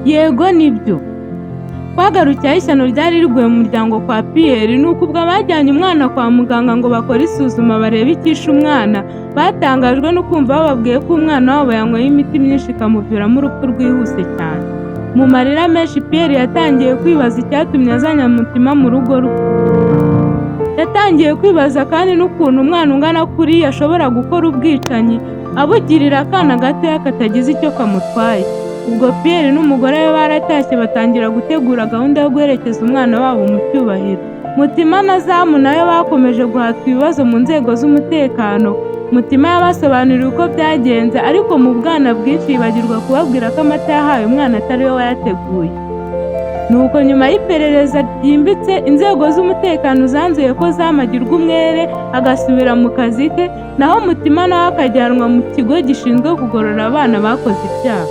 Yego nibyo. Twagarukiye aho ishyano ryari riguye mu muryango kwa Pierre, nuko ubwo abajyanye umwana kwa muganga ngo bakore isuzuma barebe icyishe umwana, batangajwe no kumva bababwiye ko umwana wabo yanyweye imiti myinshi ikamuviramo urupfu rwihuse cyane. Mu marira menshi Pierre yatangiye kwibaza icyatumye azanye Mutima mu rugo rwe. Yatangiye kwibaza kandi n'ukuntu umwana ungana kuriya ashobora gukora ubwicanyi abugirira akana gatoya katagize icyo kamutwaye. Ubwo Pierre n'umugore we baratashye batangira gutegura gahunda yo guherekeza umwana wabo mu cyubahiro. Mutima na Zamu nayo bakomeje guhatwa ibibazo mu nzego z'umutekano. Mutima yabasobanuriye uko byagenze, ariko mu bwana bwinshi yibagirwa kubabwira ko amata yahaye umwana atari we wayateguye. Nuko nyuma y'iperereza ryimbitse, inzego z'umutekano zanzuye ko Zamu agirwa umwere agasubira mu kazi ke, naho Mutima nawe akajyanwa mu kigo gishinzwe kugorora abana bakoze ibyaha.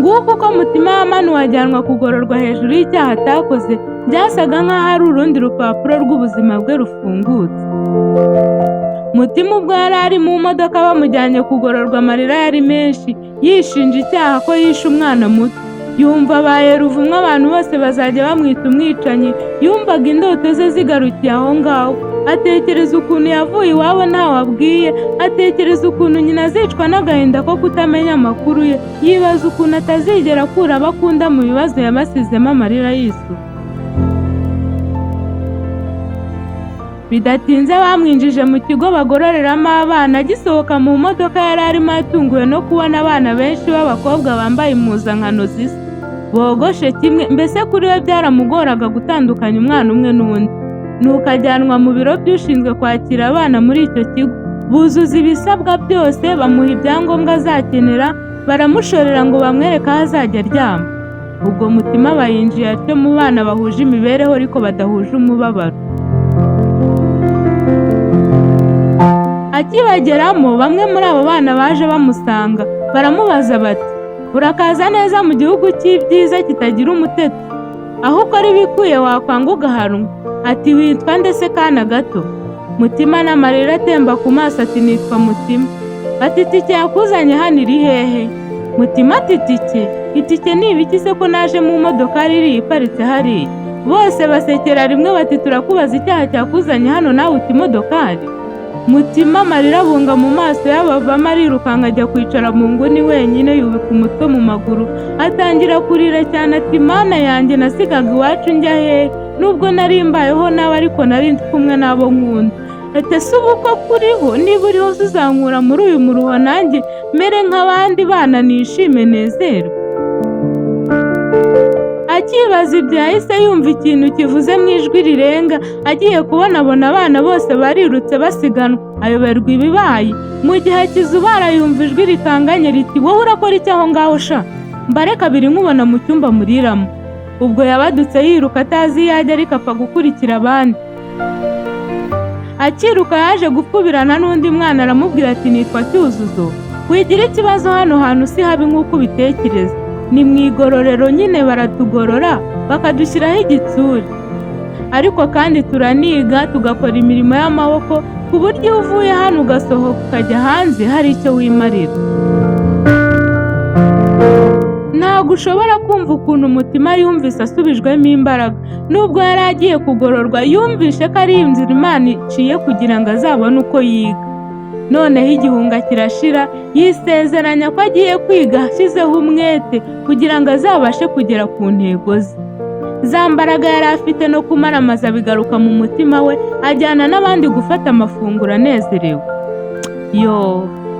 Nguko uko Mutima yamanuwe ajyanwa kugororwa hejuru y'icyaha atakoze, byasaga nk'aho ari urundi rupapuro rw'ubuzima bwe rufungutse. Mutima ubwo yari ari mu modoka bamujyanye kugororwa, amarira yari menshi, yishinja icyaha ko yishe umwana muto. Yumva abaye ruvumwa, abantu bose bazajya bamwita umwicanyi. Yumvaga indoto ze zigarukiye aho ngaho. Atekereza ukuntu yavuye iwabo ntawe abwiye, atekereza ukuntu nyina azicwa n'agahinda ko kutamenya amakuru ye, yibaza ukuntu atazigera akura abo akunda mu bibazo yabasizemo amarira y'isuku. Bidatinze bamwinjije mu kigo bagororeramo abana. Agisohoka mu modoka yari arimo atunguwe no kubona abana benshi b'abakobwa bambaye impuzankano zisa, bogoshe kimwe, mbese kuri we byaramugoraga gutandukanya umwana umwe n'undi. Nuko ajyanwa mu biro by'ushinzwe kwakira abana muri icyo kigo. Buzuza ibisabwa byose, bamuha ibyangombwa azakenera, baramushorera ngo bamwereke aho azajya aryama. Ubwo Mutima bayinjiye atyo mu bana bahuje imibereho ariko badahuje umubabaro. Akibageramo, bamwe muri abo bana baje bamusanga, baramubaza bati, urakaza neza mu gihugu cy'ibyiza kitagira umuteto, aho ukora ibikuye wakwanga ugahanwa. Ati, witwa ndetse kana gato? Mutima n'amarira atemba ku maso ati, nitwa Mutima. Ati, itike yakuzanye hano iri hehe? Mutima ati, itike ni ibiki se ko naje mu modoka iri iparitse hariya? Bose basekera rimwe bati, turakubaza icyaha cyakuzanye hano nawe uti imodokari? Mutima amarira abunga mu maso y'abavamo, arirukanka ajya kwicara mu nguni wenyine, yubika umutwe mu maguru, atangira kurira cyane ati, Mana yanjye, nasigaga iwacu njya hehe? Nubwo nari mbayeho nawe ariko nari ndi kumwe n'abo nkunda. Ati, ese ubu ko kuriho? Niba uriho uzankura muri uyu muruho nanjye mere nk'abandi bana nishime nezerwe. Akibaza ibyo yahise yumva ikintu kivuze mu ijwi rirenga. Agiye kubona abona abana bose barirutse basiganwa, ayoberwa ibibaye. Mu gihe akizubara yumva ijwi rikanganye riti, wowe urakora iki aho ngaho sha? Mbare kabiri nkubona mu cyumba muriramo. Ubwo yabadutse yiruka atazi iyo ajya, ariko apfa gukurikira abandi. Akiruka yaje gupfubirana n'undi mwana, aramubwira ati, nitwa Cyuzuzo, wigira ikibazo hano hantu si habi nk'uko ubitekereza. Ni mu igororero nyine, baratugorora bakadushyiraho igitsure, ariko kandi turaniga tugakora imirimo y'amaboko, ku buryo iyo uvuye hano ugasohoka ukajya hanze hari icyo wimarira. Ntabwo ushobora kumva ukuntu Mutima yumvise asubijwemo imbaraga. Nubwo yari agiye kugororwa, yumvishe ko ari inzira Imana iciye kugira ngo azabone uko yiga. Noneho igihunga kirashira, yisezeranya ko agiye kwiga ashyizeho umwete kugira ngo azabashe kugera ku ntego ze. Za mbaraga yari afite no kumaramaza bigaruka mu mutima we, ajyana n'abandi gufata amafunguro anezerewe.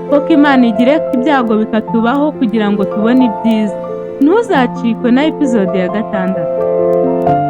Koko Imana igire ko ibyago bikatubaho kugira ngo tubone ibyiza. Ntuzacikwe na episode ya 6.